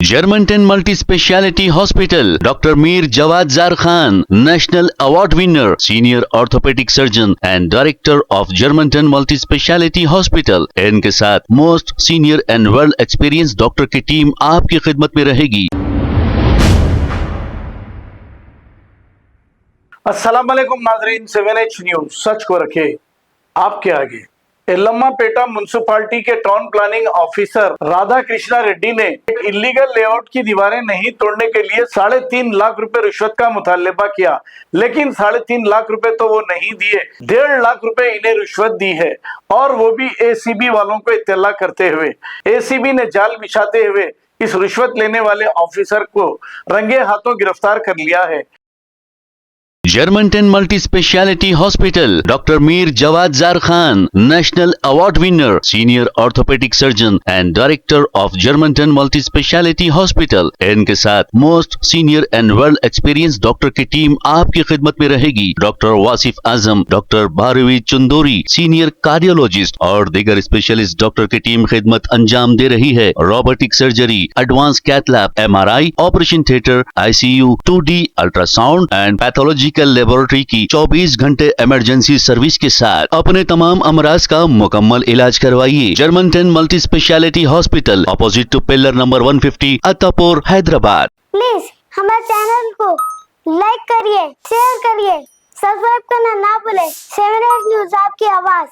Germantown Multi-Speciality Hospital, Dr. Mir Jawad Zar Khan, National Award winner, Senior Orthopedic Surgeon and Director of Germantown Multi-Speciality Hospital। इनके साथ most senior and world experience doctor की team आपकी खिदमत में रहेगी। अस्सलाम वालेकुम नाजरीन, 7H न्यूज सच को रखे आपके आगे। एल्लम्मापेटा म्युनिसिपालिटी के town planning officer Radha Krishna Reddy ने एक इलीगल लेआउट की दीवारें नहीं तोड़ने के लिए 3.5 लाख रुपए रिश्वत का मुतालबा किया, लेकिन 3.5 लाख रुपए तो वो नहीं दिए, 1.5 लाख रुपए इन्हें रिश्वत दी है, और वो भी एसीबी वालों को इत्तला करते हुए। एसीबी ने जाल बिछाते हुए इस रिश्वत लेने वाले ऑफिसर को रंगे हाथों गिरफ्तार कर लिया है। Germantown Multi-Speciality Hospital, Dr. Mir Jawad Zar Khan, National Award winner, Senior Orthopedic Surgeon and Director of Germantown Multi-Speciality Hospital। इनके साथ most senior and world experience doctor की टीम आपकी खिदमत में रहेगी। Doctor Wasif Azam, doctor Bharvi Chandori, senior cardiologist और दीगर specialist doctor की टीम खिदमत अंजाम दे रही है। Robotic surgery, advance cath lab, MRI, operation theatre, ICU, 2D ultrasound and pathological laboratory की 24 घंटे इमरजेंसी सर्विस के साथ अपने तमाम अमराज का मुकम्मल इलाज करवाइए। Germanten multi speciality hospital, opposite to pillar number 150, Attapur, Hyderabad. Please हमारे चैनल को लाइक करिए, शेयर करिए, सब्सक्राइब करना ना भूले। 7H न्यूज आपकी आवाज।